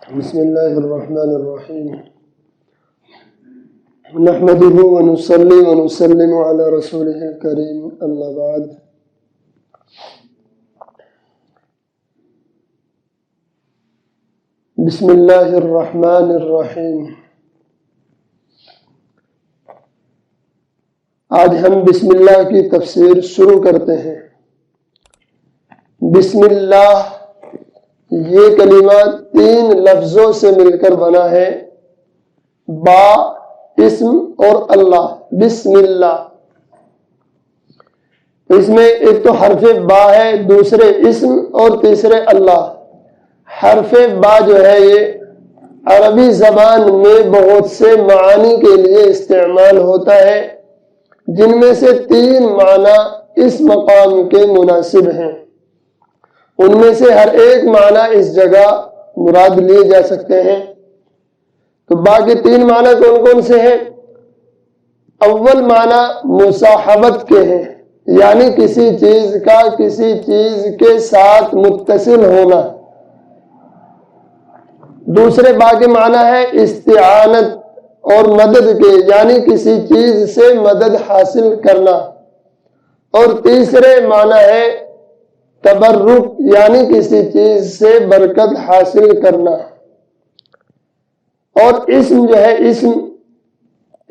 بسم الله الرحمن الرحيم نحمده ونصلي ونسلم على رسوله الكريم أما بعد بسم الله الرحمن الرحيم آج ہم بسم اللہ کی تفسیر شروع کرتے ہیں۔ بسم اللہ یہ کلمہ 3 لفظوں سے مل کر بنا ہے، با اسم اور اللہ۔ بسم اللہ، اس میں ایک تو حرف با ہے، دوسرے اسم اور تیسرے اللہ۔ حرف با جو ہے یہ عربی زبان میں بہت سے معانی کے لیے استعمال ہوتا ہے، جن میں سے 3 معنی اس مقام کے مناسب ہیں۔ ان میں سے ہر ایک معنی اس جگہ مراد لیے جا سکتے ہیں۔ تو باقی 3 معنی کون کون سے ہیں؟ اول معنی مصاحبت کے ہیں، یعنی کسی چیز کا کسی چیز کے ساتھ متصل ہونا۔ دوسرے باقی معنی ہے استعانت اور مدد کے، یعنی کسی چیز سے مدد حاصل کرنا۔ اور تیسرے معنی ہے تبرک، یعنی کسی چیز سے برکت حاصل کرنا۔ اور اسم جو ہے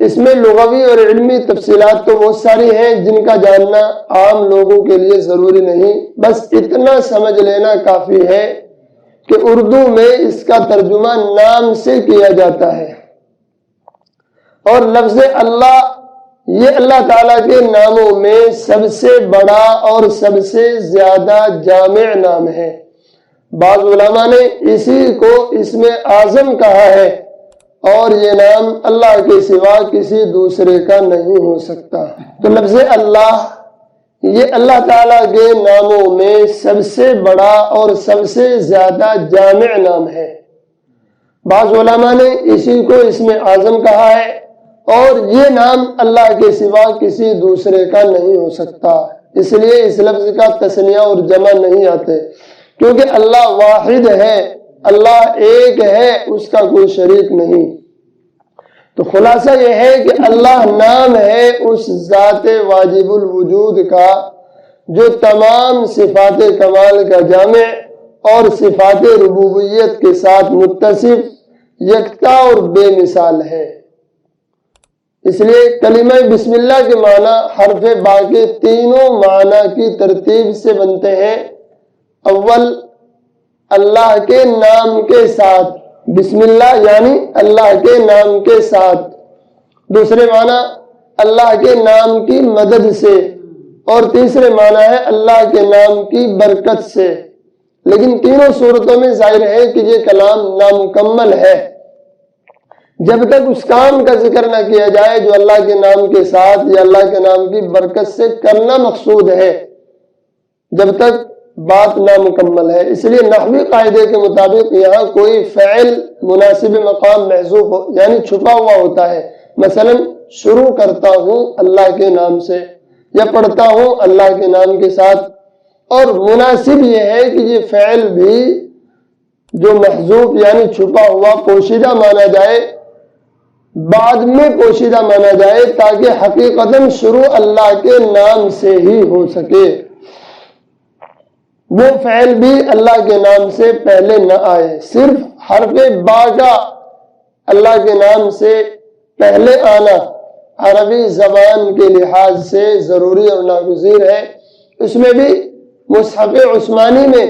اس میں لغوی اور علمی تفصیلات تو بہت ساری ہیں جن کا جاننا عام لوگوں کے لیے ضروری نہیں، بس اتنا سمجھ لینا کافی ہے کہ اردو میں اس کا ترجمہ نام سے کیا جاتا ہے، اور لفظ اللہ یہ اللہ تعالیٰ کے ناموں میں سب سے بڑا اور سب سے زیادہ جامع نام ہے۔ بعض علماء نے اسی کو اسم اعظم کہا ہے، اور یہ نام اللہ کے سوا کسی دوسرے کا نہیں ہو سکتا۔ تو لفظ اللہ یہ اللہ تعالیٰ کے ناموں میں سب سے بڑا اور سب سے زیادہ جامع نام ہے۔ بعض علماء نے اسی کو اسم اعظم کہا ہے، اور یہ نام اللہ کے سوا کسی دوسرے کا نہیں ہو سکتا، اس لیے اس لفظ کا تثنیہ اور جمع نہیں آتے، کیونکہ اللہ واحد ہے، اللہ ایک ہے، اس کا کوئی شریک نہیں۔ تو خلاصہ یہ ہے کہ اللہ نام ہے اس ذات واجب الوجود کا جو تمام صفات کمال کا جامع اور صفات ربوبیت کے ساتھ متصف، یکتا اور بے مثال ہے۔ اس لیے کلمہ بسم اللہ کے معنی حرف با کے تینوں معنی کی ترتیب سے بنتے ہیں۔ اول اللہ کے نام کے ساتھ، بسم اللہ یعنی اللہ کے نام کے ساتھ۔ دوسرے معنی اللہ کے نام کی مدد سے، اور تیسرے معنی ہے اللہ کے نام کی برکت سے۔ لیکن تینوں صورتوں میں ظاہر ہے کہ یہ کلام نامکمل ہے جب تک اس کام کا ذکر نہ کیا جائے جو اللہ کے نام کے ساتھ یا اللہ کے نام کی برکت سے کرنا مقصود ہے، جب تک بات نامکمل ہے۔ اس لیے نحوی قاعدے کے مطابق یہاں کوئی فعل مناسب مقام محذوف ہو، یعنی چھپا ہوا ہوتا ہے۔ مثلا شروع کرتا ہوں اللہ کے نام سے، یا پڑھتا ہوں اللہ کے نام کے ساتھ۔ اور مناسب یہ ہے کہ یہ فعل بھی جو محذوف یعنی چھپا ہوا پوشیدہ مانا جائے، بعد میں پوشیدہ مانا جائے، تاکہ حقیقتاً شروع اللہ کے نام سے ہی ہو سکے۔ وہ فعل بھی اللہ کے نام سے پہلے نہ آئے۔ صرف حرف با کا اللہ کے نام سے پہلے آنا عربی زبان کے لحاظ سے ضروری اور ناگزیر ہے۔ اس میں بھی مصحف عثمانی میں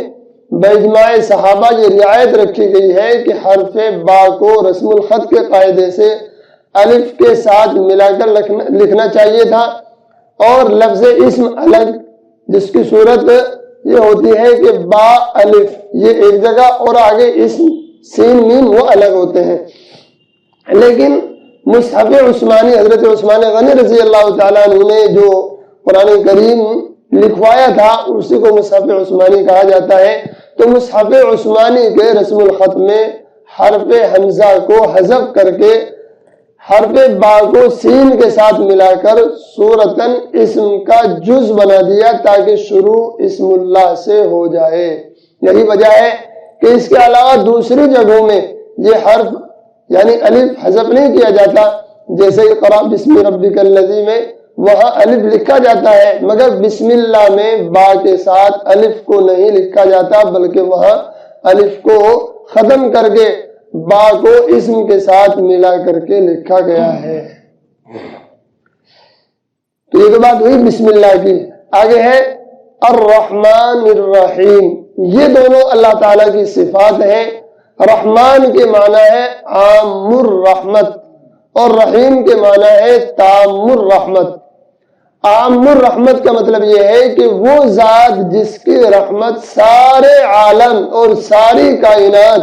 باجماع صحابہ یہ رعایت رکھی گئی ہے کہ حرف با کو رسم الخط کے قاعدے سے الف کے ساتھ ملا کر لکھنا چاہیے تھا، اور لفظ اسم الگ، جس کی صورت یہ ہوتی ہے کہ با الف یہ ایک جگہ اور آگے اسم سین میم وہ الگ ہوتے ہیں۔ لیکن مصحف عثمانی حضرت عثمان غنی رضی اللہ تعالیٰ عنہ نے جو قرآن کریم لکھوایا تھا اسی کو مصحف عثمانی کہا جاتا ہے۔ تو مصحف عثمانی کے رسم الخط میں حرف حمزہ کو حذف کر کے حرف با کو سین کے ساتھ ملا کر صورتاً اسم کا جز بنا دیا تاکہ شروع اسم اللہ سے ہو جائے۔ یہی وجہ ہے کہ اس کے علاوہ دوسری جگہوں میں یہ حرف یعنی الف حذف نہیں کیا جاتا، جیسے اقرأ بسم ربک الذی میں وہاں الف لکھا جاتا ہے، مگر بسم اللہ میں با کے ساتھ الف کو نہیں لکھا جاتا، بلکہ وہاں الف کو ختم کر کے با کو اسم کے ساتھ ملا کر کے لکھا گیا ہے۔ تو یہ تو بات ہوئی بسم اللہ کی۔ آگے ہے الرحمن الرحیم، یہ دونوں اللہ تعالیٰ کی صفات ہیں۔ رحمان کے معنی ہے عام الرحمت اور رحیم کے معنی ہے تام الرحمت۔ عام الرحمت کا مطلب یہ ہے کہ وہ ذات جس کی رحمت سارے عالم اور ساری کائنات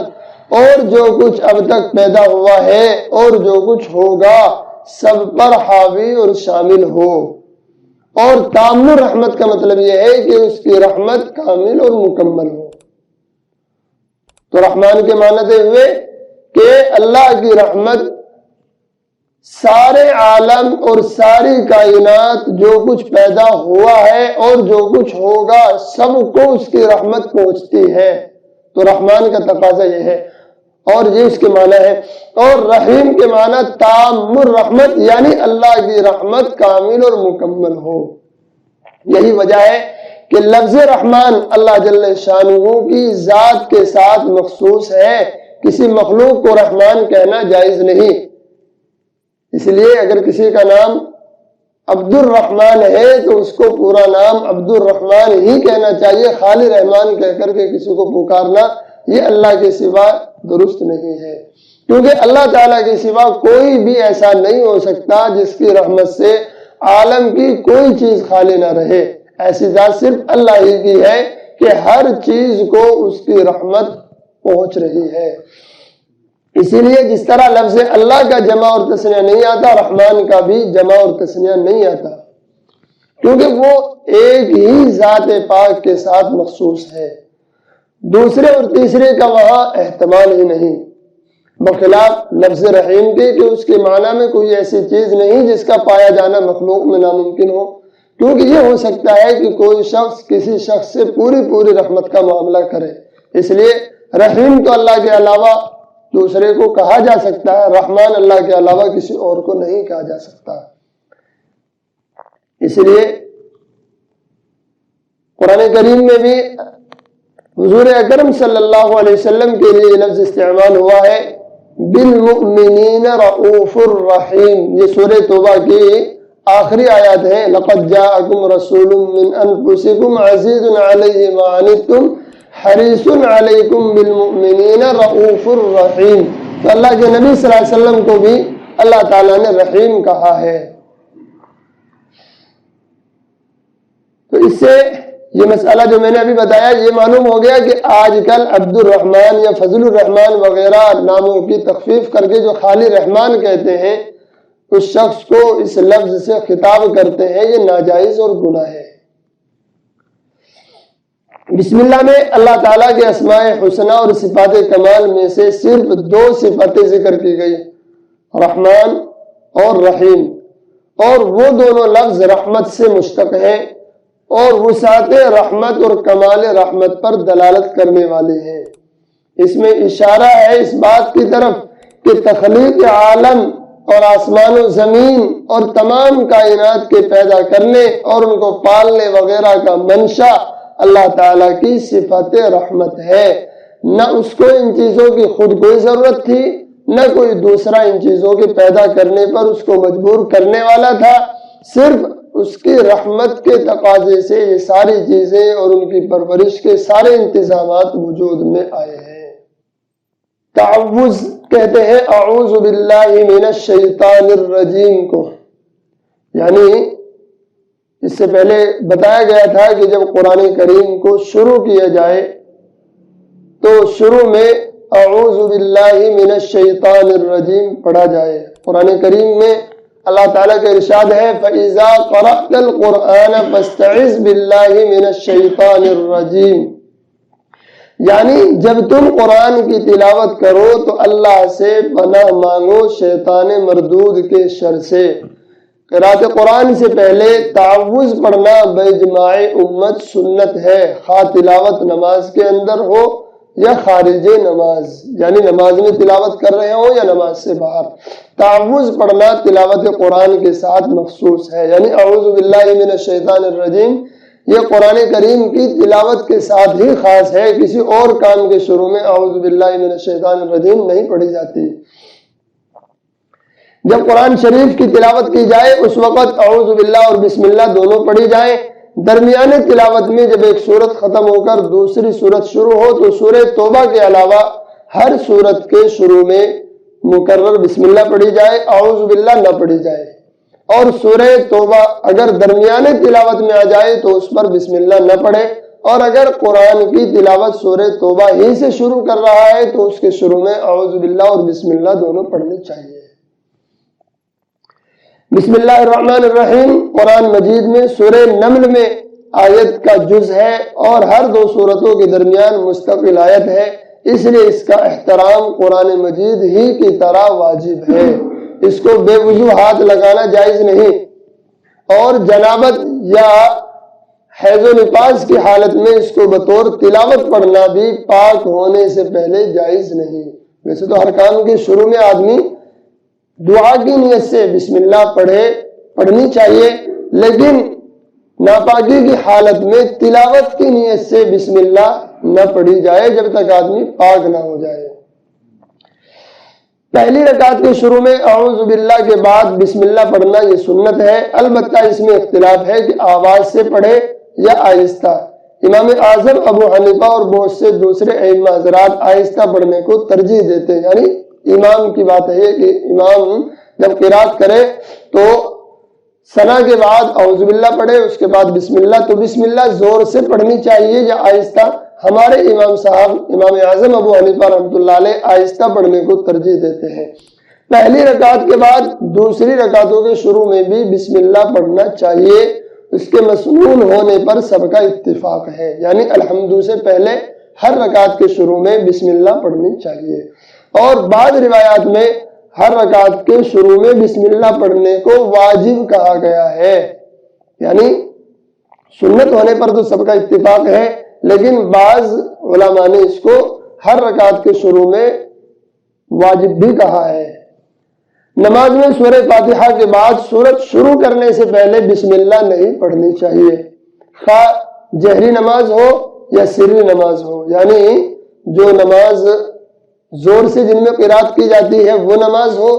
اور جو کچھ اب تک پیدا ہوا ہے اور جو کچھ ہوگا سب پر حاوی اور شامل ہو، اور تام الرحمت کا مطلب یہ ہے کہ اس کی رحمت کامل اور مکمل ہو۔ تو رحمان کے معنی ہوئے کہ اللہ کی رحمت سارے عالم اور ساری کائنات جو کچھ پیدا ہوا ہے اور جو کچھ ہوگا سب کو اس کی رحمت پہنچتی ہے، تو رحمان کا تقاضا یہ ہے اور یہ اس کے معنی ہے۔ اور رحیم کے معنی تام الرحمت یعنی اللہ کی رحمت کامل اور مکمل ہو۔ یہی وجہ ہے کہ لفظ رحمان اللہ جل شانہ کی ذات کے ساتھ مخصوص ہے، کسی مخلوق کو رحمان کہنا جائز نہیں۔ اس لیے اگر کسی کا نام عبد الرحمن ہے تو اس کو پورا نام عبد الرحمن ہی کہنا چاہیے، خالی رحمان کہہ کر کے کسی کو پکارنا یہ اللہ کے سوا درست نہیں ہے، کیونکہ اللہ تعالیٰ کے سوا کوئی بھی ایسا نہیں ہو سکتا جس کی رحمت سے عالم کی کوئی چیز خالی نہ رہے۔ ایسی ذات صرف اللہ ہی کی ہے کہ ہر چیز کو اس کی رحمت پہنچ رہی ہے۔ اسی لیے جس طرح لفظ اللہ کا جمع اور تثنیہ نہیں آتا، رحمان کا بھی جمع اور تثنیہ نہیں آتا، کیونکہ وہ ایک ہی ذات پاک کے ساتھ مخصوص ہے، دوسرے اور تیسرے کا وہاں احتمال ہی نہیں، بخلاف لفظ رحیم کے کہ اس کے معنی میں کوئی ایسی چیز نہیں جس کا پایا جانا مخلوق میں ناممکن ہو، کیونکہ یہ ہو سکتا ہے کہ کوئی شخص کسی شخص سے پوری رحمت کا معاملہ کرے، اس لیے رحیم تو اللہ کے علاوہ دوسرے کو کہا جا سکتا ہے، رحمان اللہ کے علاوہ کسی اور کو نہیں کہا جا سکتا۔ اس لیے قرآن کریم میں بھی حضور اکرم صلی اللہ علیہ وسلم کے لیے لفظ استعمال ہوا ہے بالمؤمنین رؤوف الرحیم۔ یہ سورہ توبہ کی آخری آیات ہے، لقد جاءکم رسول من انفسکم عزیز علیہ ما عنتم حریص علیکم بالمؤمنین رؤوف الرحیم۔ تو اللہ کے نبی صلی اللہ علیہ وسلم کو بھی اللہ تعالیٰ نے رحیم کہا ہے۔ تو اس سے یہ مسئلہ جو میں نے ابھی بتایا یہ معلوم ہو گیا کہ آج کل عبد الرحمن یا فضل الرحمن وغیرہ ناموں کی تخفیف کر کے جو خالی رحمان کہتے ہیں اس شخص کو اس لفظ سے خطاب کرتے ہیں، یہ ناجائز اور گناہ ہے۔ بسم اللہ میں اللہ تعالیٰ کے اسماء حسنہ اور صفات کمال میں سے صرف دو صفاتیں ذکر کی گئی، رحمان اور رحیم، اور وہ دونوں لفظ رحمت سے مشتق ہیں اور وسعت رحمت اور کمال رحمت پر دلالت کرنے والے ہیں۔ اس میں اشارہ ہے اس بات کی طرف کہ تخلیق عالم اور آسمان و زمین اور تمام کائنات کے پیدا کرنے اور ان کو پالنے وغیرہ کا منشا اللہ تعالیٰ کی صفت رحمت ہے۔ نہ اس کو ان چیزوں کی خود کوئی ضرورت تھی، نہ کوئی دوسرا ان چیزوں کے پیدا کرنے پر اس کو مجبور کرنے والا تھا، صرف اس کی رحمت کے تقاضے سے یہ ساری چیزیں اور ان کی پرورش کے سارے انتظامات وجود میں آئے ہیں۔ تعوذ کہتے ہیں اعوذ باللہ من الشیطان الرجیم کو، یعنی اس سے پہلے بتایا گیا تھا کہ جب قرآن کریم کو شروع کیا جائے تو شروع میں اعوذ باللہ من الشیطان الرجیم پڑھا جائے۔ قرآن کریم میں اللہ تعالیٰ کا ارشاد ہے فَإِذَا قَرَأْتَ الْقُرْآنَ فَاسْتَعِذْ بِاللَّهِ مِنَ الشَّيْطَانِ الرَّجِيمِ، یعنی جب تم قرآن کی تلاوت کرو تو اللہ سے پناہ مانگو شیطان مردود کے شر سے۔ قرأت قرآن سے پہلے تعوذ پڑھنا باجماع امت سنت ہے، خواہ تلاوت نماز کے اندر ہو یا خارج نماز، یعنی نماز میں تلاوت کر رہے ہوں یا نماز سے باہر، تعوذ پڑھنا تلاوت قرآن کے ساتھ مخصوص ہے، یعنی اعوذ باللہ من الشیطان الرجیم یہ قرآن کریم کی تلاوت کے ساتھ ہی خاص ہے، کسی اور کام کے شروع میں اعوذ باللہ من الشیطان الرجیم نہیں پڑھی جاتی۔ جب قرآن شریف کی تلاوت کی جائے اس وقت اعوذ باللہ اور بسم اللہ دونوں پڑھی جائیں۔ درمیانے تلاوت میں جب ایک سورت ختم ہو کر دوسری سورت شروع ہو تو سورہ توبہ کے علاوہ ہر سورت کے شروع میں مکرر بسم اللہ پڑھی جائے، اعوذ باللہ نہ پڑھی جائے، اور سورہ توبہ اگر درمیانے تلاوت میں آ جائے تو اس پر بسم اللہ نہ پڑھے، اور اگر قرآن کی تلاوت سورہ توبہ ہی سے شروع کر رہا ہے تو اس کے شروع میں اعوذ باللہ اور بسم اللہ دونوں پڑھنے چاہیے۔ بسم اللہ الرحمن الرحیم قرآن مجید میں سورہ نمل میں آیت کا جز ہے اور ہر دو سورتوں کے درمیان مستقل آیت ہے، اس لیے اس کا احترام قرآن مجید ہی کی طرح واجب ہے، اس کو بے وضو ہاتھ لگانا جائز نہیں، اور جنابت یا حیض و نفاس کی حالت میں اس کو بطور تلاوت پڑھنا بھی پاک ہونے سے پہلے جائز نہیں۔ ویسے تو ہر کام کے شروع میں آدمی دعا کی نیت سے بسم اللہ پڑھنی چاہیے، لیکن ناپاکی کی حالت میں تلاوت کی نیت سے بسم اللہ نہ پڑھی جائے جب تک آدمی پاک نہ ہو جائے۔ پہلی رکعت کے شروع میں اعوذ باللہ کے بعد بسم اللہ پڑھنا یہ سنت ہے، البتہ اس میں اختلاف ہے کہ آواز سے پڑھے یا آہستہ۔ امام اعظم ابو حنیفہ اور بہت سے دوسرے ائمہ حضرات آہستہ پڑھنے کو ترجیح دیتے ہیں، یعنی امام کی بات ہے کہ امام جب قرات کرے تو ثنا کے بعد اعوذ باللہ پڑھے، اس کے بعد بسم اللہ، تو بسم اللہ زور سے پڑھنی چاہیے یا آہستہ؟ ہمارے امام صاحب امام اعظم ابو حنیفہ رحمۃ اللہ علیہ آہستہ پڑھنے کو ترجیح دیتے ہیں۔ پہلی رکعت کے بعد دوسری رکعتوں کے شروع میں بھی بسم اللہ پڑھنا چاہیے، اس کے مسنون ہونے پر سب کا اتفاق ہے، یعنی الحمد سے پہلے ہر رکعت کے شروع میں بسم اللہ پڑھنی چاہیے، اور بعض روایات میں ہر رکعت کے شروع میں بسم اللہ پڑھنے کو واجب کہا گیا ہے، یعنی سنت ہونے پر تو سب کا اتفاق ہے، لیکن بعض علماء نے اس کو ہر رکعت کے شروع میں واجب بھی کہا ہے۔ نماز میں سورہ فاتحہ کے بعد سورت شروع کرنے سے پہلے بسم اللہ نہیں پڑھنی چاہیے، خواہ جہری نماز ہو یا سری نماز ہو، یعنی جو نماز زور سے جن میں قرات کی جاتی ہے وہ نماز ہو،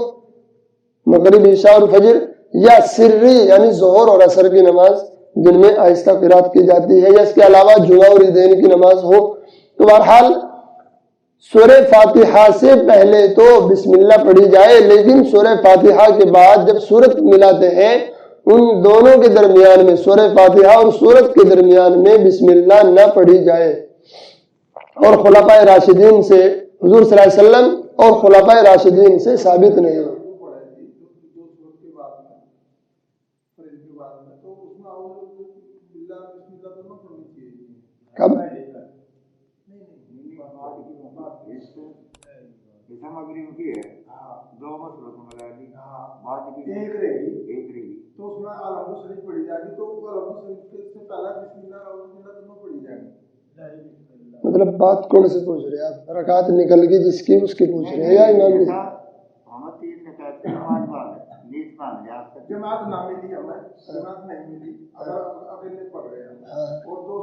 مغرب عشاء اور فجر، یا سری یعنی ظہر اور عصر کی نماز جن میں آہستہ قرات کی جاتی ہے، یا اس کے علاوہ جمعہ اور عیدین کی نماز ہو۔ تو بہرحال سورہ فاتحہ سے پہلے تو بسم اللہ پڑھی جائے، لیکن سورہ فاتحہ کے بعد جب سورت ملاتے ہیں ان دونوں کے درمیان میں، سورہ فاتحہ اور سورت کے درمیان میں بسم اللہ نہ پڑھی جائے، اور خلفائے راشدین سے حضور صلی اللہ علیہ وسلم اور خلفائے راشدین سے ثابت نہیں۔ کب؟ مطلب بات کون سے پوچھ رہے ہیں آپ؟ رکعت نکل گئی جس کی اس کی پوچھ رہے ہیں یا امام کی؟ جماعت نہ ملی ہمیں، جماعت نہیں ملی، اکیلے پڑھ رہے ہیں اور دو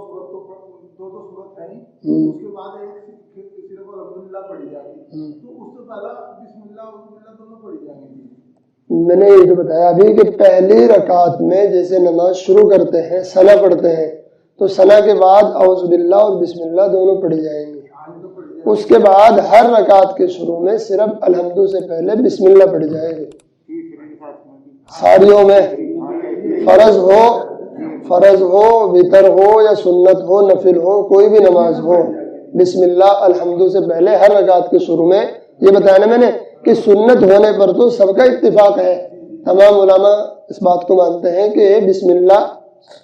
صورت ہیں، اس کے بعد ایک صرف الحمدللہ پڑھی جائے گی، تو اس سے پہلا بسم اللہ اعوذ باللہ دونوں پڑھی جائیں گی۔ میں نے یہ جو بتایا ابھی کہ پہلی رکعت میں جیسے نماز شروع کرتے ہیں ثنا پڑھتے ہیں تو ثنا کے بعد اعوذ باللہ اور بسم اللہ دونوں پڑھی جائیں گی، اس کے بعد ہر رکعت کے شروع میں صرف الحمد سے پہلے بسم اللہ پڑھی جائے گی۔ ساریوں میں فرض ہو وتر ہو یا سنت ہو نفل ہو کوئی بھی نماز ہو، بسم اللہ الحمد سے پہلے ہر رکعت کے شروع میں۔ یہ بتایا نا میں نے کہ سنت ہونے پر تو سب کا اتفاق ہے، تمام علماء اس بات کو مانتے ہیں کہ بسم اللہ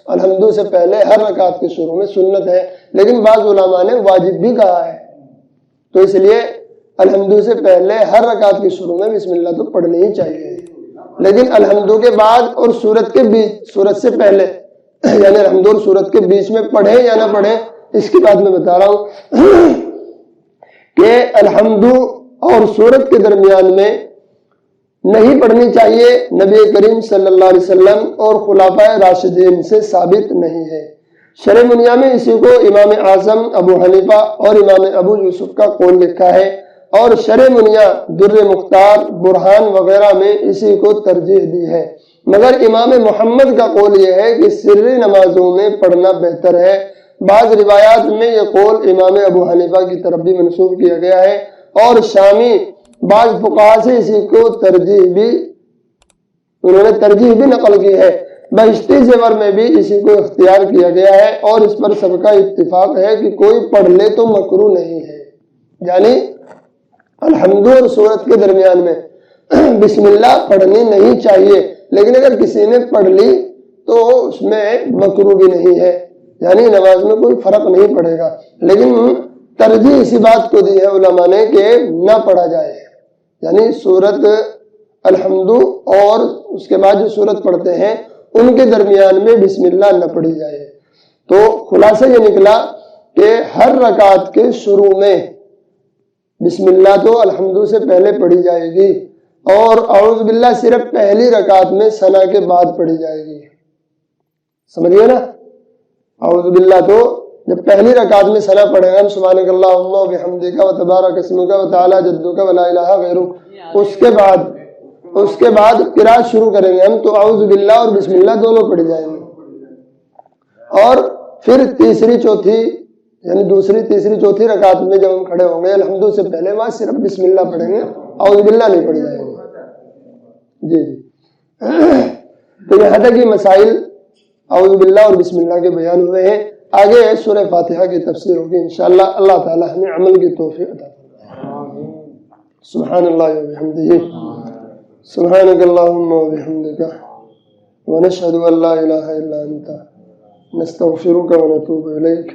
الحمد سے پہلے ہر رکعت کے شروع میں سنت ہے، لیکن بعض علماء نے واجب بھی کہا ہے، تو اس لیے الحمد سے پہلے ہر رکعت کے شروع میں بسم اللہ تو پڑھنی ہی چاہیے، لیکن الحمد کے بعد اور سورت کے بیچ، سورت سے پہلے یعنی الحمد اور سورت کے بیچ میں پڑھے یا نہ پڑھے اس کی بات میں بتا رہا ہوں۔ کہ الحمد اور سورت کے درمیان میں نہیں پڑھنی چاہیے، نبی کریم صلی اللہ علیہ وسلم اور خلفائے راشدین سے ثابت نہیں ہے۔ شرح منیہ میں اسی کو امام اعظم ابو حنیفہ اور امام ابو یوسف کا قول لکھا ہے، اور شرح منیہ در مختار برہان وغیرہ میں اسی کو ترجیح دی ہے، مگر امام محمد کا قول یہ ہے کہ سری نمازوں میں پڑھنا بہتر ہے۔ بعض روایات میں یہ قول امام ابو حنیفہ کی طرف بھی منسوب کیا گیا ہے، اور شامی بعض فقہا سے اسی کو انہوں نے ترجیح بھی نقل کی ہے۔ بہشتی زیور میں بھی اسی کو اختیار کیا گیا ہے، اور اس پر سب کا اتفاق ہے کہ کوئی پڑھ لے تو مکروہ نہیں ہے، یعنی الحمد اور سورت کے درمیان میں بسم اللہ پڑھنی نہیں چاہیے، لیکن اگر کسی نے پڑھ لی تو اس میں مکروہ بھی نہیں ہے، یعنی نماز میں کوئی فرق نہیں پڑے گا، لیکن ترجیح اسی بات کو دی ہے علماء نے کہ نہ پڑھا جائے، یعنی سورت الحمد اور اس کے بعد جو سورت پڑھتے ہیں ان کے درمیان میں بسم اللہ نہ پڑھی جائے۔ تو خلاصہ یہ نکلا کہ ہر رکعت کے شروع میں بسم اللہ تو الحمد سے پہلے پڑھی جائے گی، اور اعوذ باللہ صرف پہلی رکعت میں ثنا کے بعد پڑھی جائے گی، سمجھیے نا؟ اعوذ باللہ تو جب پہلی رکعت میں ثنا پڑھیں گے ہم سبحانک اللہم و بحمدک و تبارک اسمک و تعالی جدک و لا الہ غیرک، اس کے بعد قرات شروع کریں گے ہم تو اعوذ باللہ اور بسم اللہ دونوں پڑھی جائیں گے، اور پھر تیسری چوتھی یعنی دوسری تیسری چوتھی رکعت میں جب ہم کھڑے ہوں گے الحمد سے پہلے وہاں صرف بسم اللہ پڑھیں گے، اعوذ باللہ نہیں پڑھی جائیں گے۔ جی تو یہاں تک یہ مسائل اعوذ باللہ اور بسم اللہ کے بیان ہوئے ہیں، آگے سورہ فاتحہ کی تفسیر ہوگی انشاءاللہ۔ اللہ تعالی ہمیں عمل کی توفیق عطا فرمائے۔ سبحان اللہ و بحمدہ، سبحانک اللہم و بحمدک، ونشہد ان لا الہ الا انت، نستغفرک و نتوب الیک۔